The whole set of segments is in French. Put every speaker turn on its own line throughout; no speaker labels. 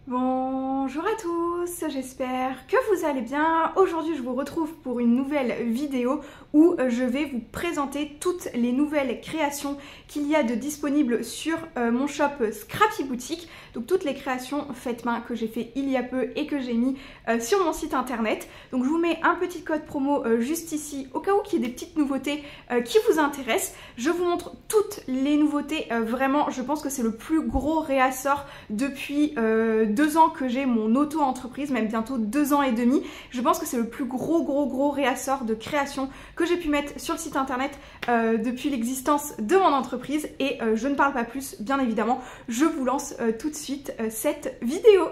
Bonjour à tous, j'espère que vous allez bien. Aujourd'hui je vous retrouve pour une nouvelle vidéo où je vais vous présenter toutes les nouvelles créations qu'il y a de disponibles sur mon shop Scrappy Boutique. Donc toutes les créations faites main que j'ai fait il y a peu et que j'ai mis sur mon site internet. Donc je vous mets un petit code promo juste ici au cas où il y ait des petites nouveautés qui vous intéressent. Je vous montre toutes les nouveautés, vraiment je pense que c'est le plus gros réassort depuis 2 ans que j'ai mon auto-entreprise, même bientôt 2 ans et demi. Je pense que c'est le plus gros réassort de création que j'ai pu mettre sur le site internet depuis l'existence de mon entreprise. Et je ne parle pas plus, bien évidemment, je vous lance tout de suite cette vidéo.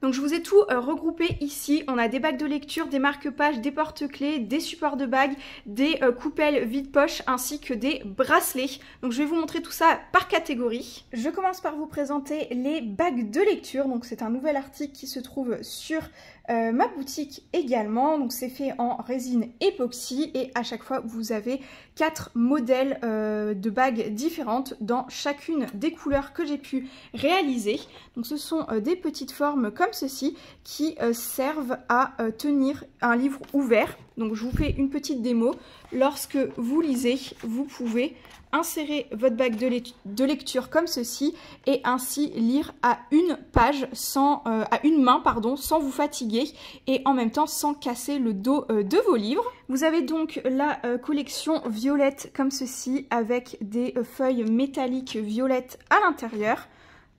Donc je vous ai tout regroupé ici. On a des bacs de lecture, des marque-pages, des porte-clés, des supports de bagues, des coupelles vide-poche ainsi que des bracelets. Donc je vais vous montrer tout ça par catégorie. Je commence par vous présenter les bagues de lecture. Donc c'est un nouvel article qui se trouve sur ma boutique également. Donc c'est fait en résine époxy et à chaque fois vous avez 4 modèles de bagues différentes dans chacune des couleurs que j'ai pu réaliser. Donc ce sont des petites formes comme ceci qui servent à tenir un livre ouvert. Donc je vous fais une petite démo. Lorsque vous lisez, vous pouvez insérer votre bague de lecture comme ceci et ainsi lire à une page à une main sans vous fatiguer et en même temps sans casser le dos de vos livres. Vous avez donc la collection violette comme ceci avec des feuilles métalliques violettes à l'intérieur.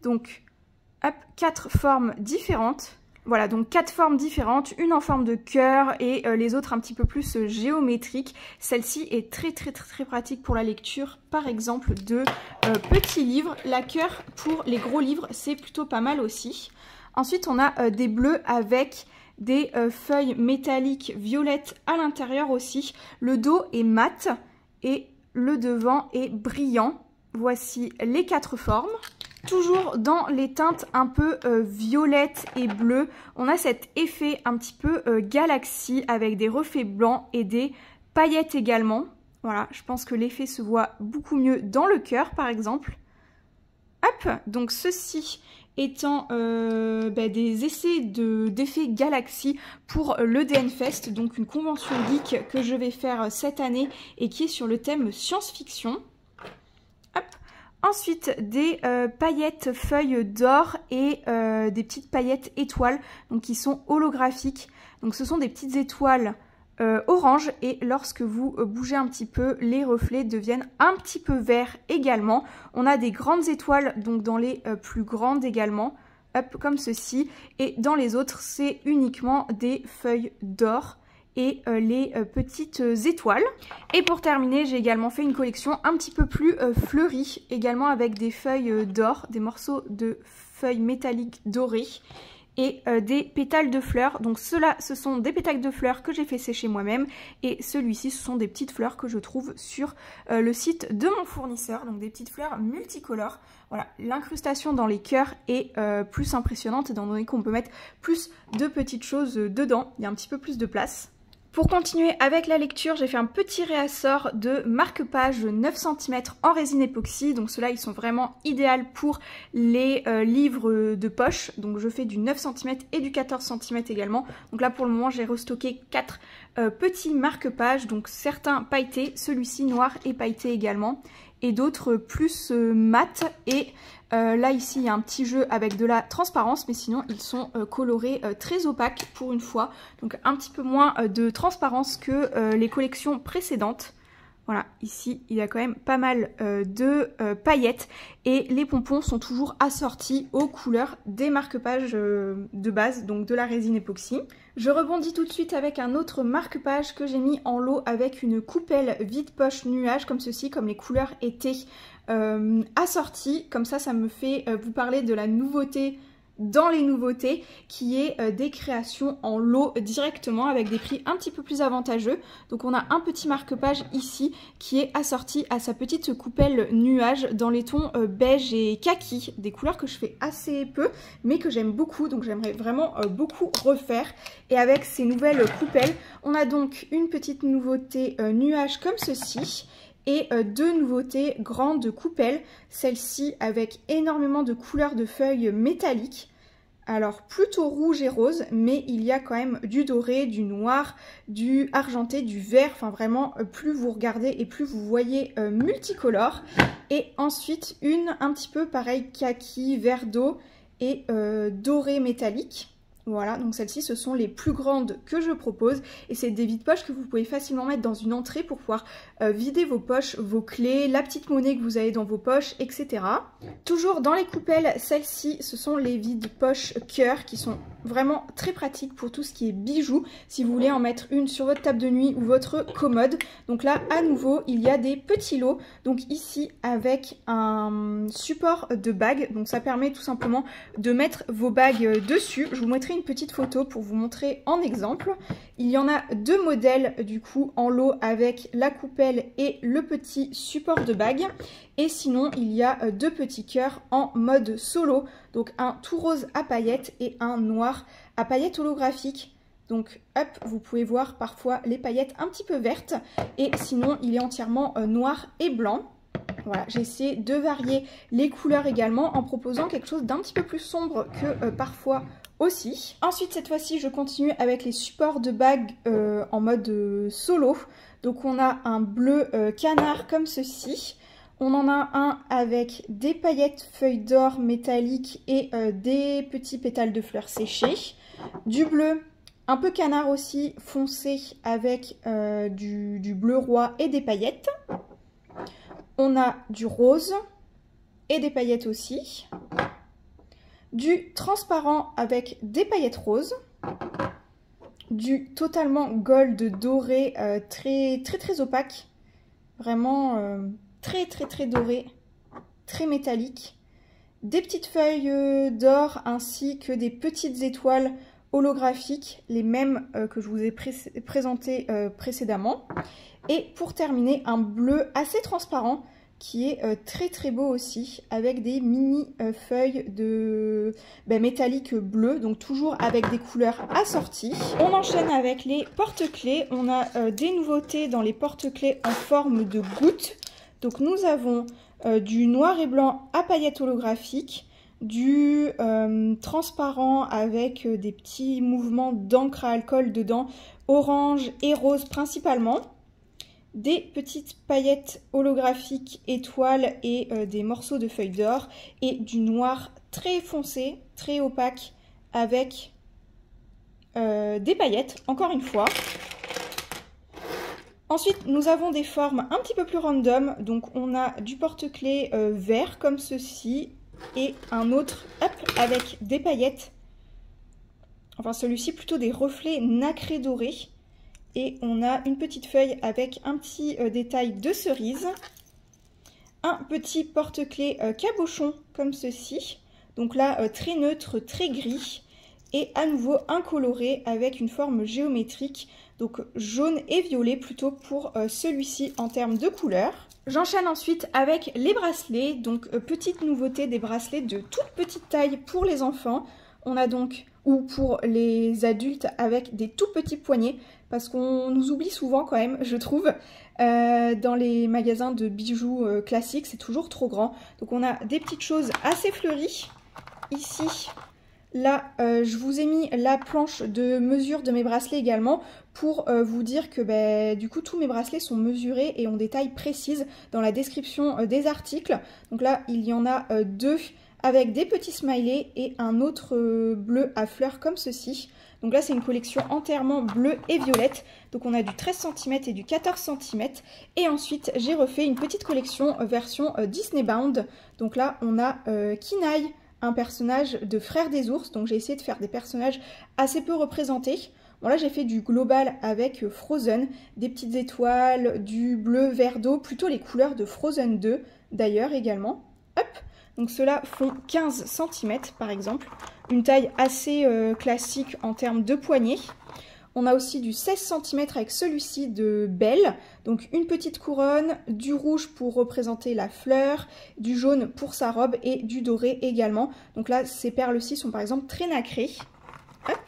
Donc hop, 4 formes différentes. Voilà, donc 4 formes différentes, une en forme de cœur et les autres un petit peu plus géométriques. Celle-ci est très pratique pour la lecture, par exemple, de petits livres. La cœur pour les gros livres, c'est plutôt pas mal aussi. Ensuite, on a des bleus avec des feuilles métalliques violettes à l'intérieur aussi. Le dos est mat et le devant est brillant. Voici les 4 formes. Toujours dans les teintes un peu violettes et bleues, on a cet effet un petit peu galaxie avec des reflets blancs et des paillettes également. Voilà, je pense que l'effet se voit beaucoup mieux dans le cœur par exemple. Hop, donc ceci étant des essais d'effets galaxie pour le DN Fest, donc une convention geek que je vais faire cette année et qui est sur le thème science-fiction. Hop. Ensuite, des paillettes feuilles d'or et des petites paillettes étoiles donc qui sont holographiques. Donc ce sont des petites étoiles orange et lorsque vous bougez un petit peu, les reflets deviennent un petit peu verts également. On a des grandes étoiles donc dans les plus grandes également, hop, comme ceci. Et dans les autres, c'est uniquement des feuilles d'or et les petites étoiles. Et pour terminer, j'ai également fait une collection un petit peu plus fleurie, également avec des feuilles d'or, des morceaux de feuilles métalliques dorées et des pétales de fleurs. Donc ceux-là, ce sont des pétales de fleurs que j'ai fait sécher moi-même et celui-ci, ce sont des petites fleurs que je trouve sur le site de mon fournisseur, donc des petites fleurs multicolores. Voilà, l'incrustation dans les cœurs est plus impressionnante étant donné qu'on peut mettre plus de petites choses dedans, il y a un petit peu plus de place. Pour continuer avec la lecture, j'ai fait un petit réassort de marque-pages 9 cm en résine époxy. Donc ceux-là, ils sont vraiment idéaux pour les livres de poche. Donc je fais du 9 cm et du 14 cm également. Donc là, pour le moment, j'ai restocké 4 petits marque-pages. Donc certains pailletés, celui-ci noir et pailleté également. Et d'autres plus mat et là ici il y a un petit jeu avec de la transparence mais sinon ils sont colorés très opaques pour une fois, donc un petit peu moins de transparence que les collections précédentes. Voilà, ici il y a quand même pas mal de paillettes et les pompons sont toujours assortis aux couleurs des marque-pages de base, donc de la résine époxy. Je rebondis tout de suite avec un autre marque-page que j'ai mis en lot avec une coupelle vide-poche nuage comme ceci, comme les couleurs étaient assorties. Comme ça me fait vous parler de la nouveauté dans les nouveautés qui est des créations en lot directement avec des prix un petit peu plus avantageux. Donc on a un petit marque-page ici qui est assorti à sa petite coupelle nuage dans les tons beige et kaki, des couleurs que je fais assez peu mais que j'aime beaucoup, donc j'aimerais vraiment beaucoup refaire. Et avec ces nouvelles coupelles, on a donc une petite nouveauté nuage comme ceci et 2 nouveautés grandes coupelles, celle-ci avec énormément de couleurs de feuilles métalliques. Alors plutôt rouge et rose, mais il y a quand même du doré, du noir, du argenté, du vert. Enfin vraiment, plus vous regardez et plus vous voyez multicolore. Et ensuite une un petit peu pareil kaki, vert d'eau et doré métallique. Voilà, donc celles-ci, ce sont les plus grandes que je propose. Et c'est des vides-poches que vous pouvez facilement mettre dans une entrée pour pouvoir vider vos poches, vos clés, la petite monnaie que vous avez dans vos poches, etc. Toujours dans les coupelles, celles-ci, ce sont les vides-poches cœur qui sont vraiment très pratiques pour tout ce qui est bijoux. Si vous voulez en mettre une sur votre table de nuit ou votre commode. Donc là, à nouveau, il y a des petits lots. Donc ici, avec un support de bague. Donc ça permet tout simplement de mettre vos bagues dessus. Je vous mettrai une petite photo pour vous montrer en exemple. Il y en a deux modèles du coup en lot avec la coupelle et le petit support de bague. Et sinon il y a deux petits cœurs en mode solo, donc un tout rose à paillettes et un noir à paillettes holographiques. Donc hop, vous pouvez voir parfois les paillettes un petit peu vertes et sinon il est entièrement noir et blanc. Voilà, j'ai essayé de varier les couleurs également en proposant quelque chose d'un petit peu plus sombre que parfois aussi. Ensuite, cette fois-ci, je continue avec les supports de bagues en mode solo. Donc on a un bleu canard comme ceci. On en a un avec des paillettes feuilles d'or métalliques et des petits pétales de fleurs séchées. Du bleu un peu canard aussi foncé avec du bleu roi et des paillettes. On a du rose et des paillettes aussi. Du transparent avec des paillettes roses. Du totalement gold doré très opaque. Vraiment très doré, très métallique. Des petites feuilles d'or ainsi que des petites étoiles holographiques, les mêmes que je vous ai présentées précédemment. Et pour terminer, un bleu assez transparent qui est très beau aussi, avec des mini feuilles de métallique bleu, donc toujours avec des couleurs assorties. On enchaîne avec les porte-clés. On a des nouveautés dans les porte-clés en forme de gouttes. Donc nous avons du noir et blanc à paillettes holographiques, du transparent avec des petits mouvements d'encre à alcool dedans, orange et rose principalement. Des petites paillettes holographiques étoiles et des morceaux de feuilles d'or et du noir très foncé, très opaque avec des paillettes, encore une fois. Ensuite, nous avons des formes un petit peu plus random. Donc on a du porte-clés vert comme ceci et un autre avec des paillettes. Enfin celui-ci plutôt des reflets nacrés dorés. Et on a une petite feuille avec un petit détail de cerise. Un petit porte-clés cabochon comme ceci. Donc là, très neutre, très gris. Et à nouveau un coloré avec une forme géométrique. Donc jaune et violet plutôt pour celui-ci en termes de couleur. J'enchaîne ensuite avec les bracelets. Donc petite nouveauté, des bracelets de toute petite taille pour les enfants. On a donc, ou pour les adultes avec des tout petits poignets. Parce qu'on nous oublie souvent quand même, je trouve, dans les magasins de bijoux classiques, c'est toujours trop grand. Donc on a des petites choses assez fleuries. Ici, là, je vous ai mis la planche de mesure de mes bracelets également pour vous dire que du coup tous mes bracelets sont mesurés et ont des tailles précises dans la description des articles. Donc là, il y en a deux avec des petits smileys et un autre bleu à fleurs comme ceci. Donc là, c'est une collection entièrement bleue et violette. Donc on a du 13 cm et du 14 cm. Et ensuite, j'ai refait une petite collection version Disney Bound. Donc là, on a Kinaï, un personnage de Frères des ours. Donc j'ai essayé de faire des personnages assez peu représentés. Bon là, j'ai fait du global avec Frozen, des petites étoiles, du bleu vert d'eau, plutôt les couleurs de Frozen 2 d'ailleurs également. Hop! Donc ceux-là font 15 cm par exemple, une taille assez classique en termes de poignée. On a aussi du 16 cm avec celui-ci de Belle, donc une petite couronne, du rouge pour représenter la fleur, du jaune pour sa robe et du doré également. Donc là, ces perles-ci sont par exemple très nacrées. Hop.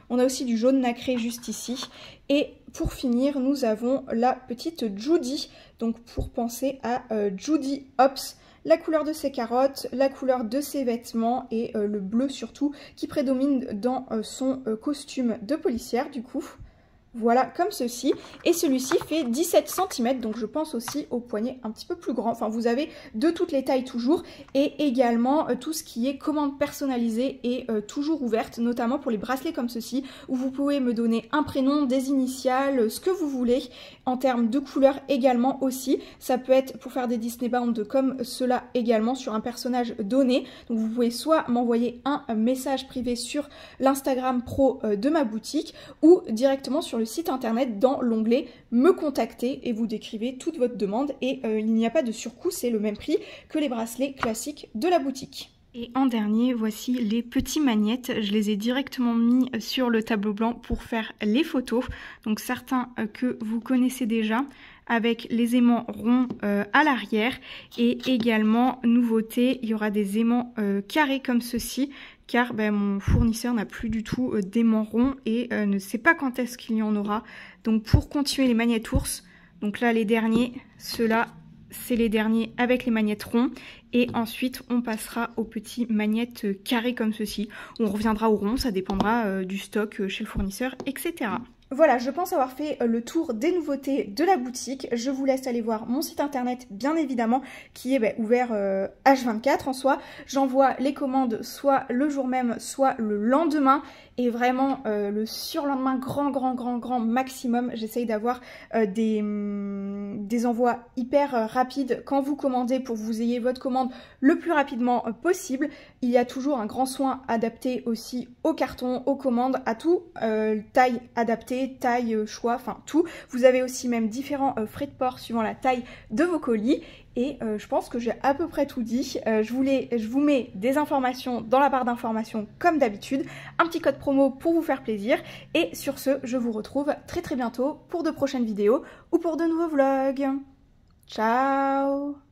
On a aussi du jaune nacré juste ici. Et pour finir, nous avons la petite Judy, donc pour penser à Judy Hopps, la couleur de ses carottes, la couleur de ses vêtements et le bleu surtout qui prédomine dans son costume de policière du coup. Voilà, comme ceci. Et celui-ci fait 17 cm, donc je pense aussi au poignet un petit peu plus grand. Enfin, vous avez de toutes les tailles toujours. Et également, tout ce qui est commande personnalisée est toujours ouverte, notamment pour les bracelets comme ceci, où vous pouvez me donner un prénom, des initiales, ce que vous voulez, en termes de couleurs également aussi. Ça peut être pour faire des Disney Bound comme cela également, sur un personnage donné. Donc vous pouvez soit m'envoyer un message privé sur l'Instagram pro de ma boutique, ou directement sur le site internet dans l'onglet me contacter et vous décrivez toute votre demande et il n'y a pas de surcoût, c'est le même prix que les bracelets classiques de la boutique. Et en dernier, voici les petits magnettes. Je les ai directement mis sur le tableau blanc pour faire les photos. Donc certains que vous connaissez déjà, avec les aimants ronds à l'arrière. Et également, nouveauté, il y aura des aimants carrés comme ceci, car mon fournisseur n'a plus du tout d'aimants ronds et ne sait pas quand est-ce qu'il y en aura. Donc pour continuer les magnettes ours, donc là les derniers, ceux-là, c'est les derniers avec les magnettes ronds. Et ensuite, on passera aux petits magnettes carrés comme ceci. On reviendra au rond, ça dépendra du stock chez le fournisseur, etc. Voilà, je pense avoir fait le tour des nouveautés de la boutique. Je vous laisse aller voir mon site internet, bien évidemment, qui est ouvert H24 en soi. J'envoie les commandes soit le jour même, soit le lendemain. Et vraiment, le surlendemain, grand maximum. J'essaye d'avoir des envois hyper rapides quand vous commandez pour que vous ayez votre commande le plus rapidement possible. Il y a toujours un grand soin adapté aussi au carton, aux commandes, à tout, taille adaptée, taille, choix, enfin tout. Vous avez aussi même différents frais de port suivant la taille de vos colis. Et je pense que j'ai à peu près tout dit. Je vous mets des informations dans la barre d'informations comme d'habitude. Un petit code promo pour vous faire plaisir. Et sur ce, je vous retrouve très bientôt pour de prochaines vidéos ou pour de nouveaux vlogs. Ciao!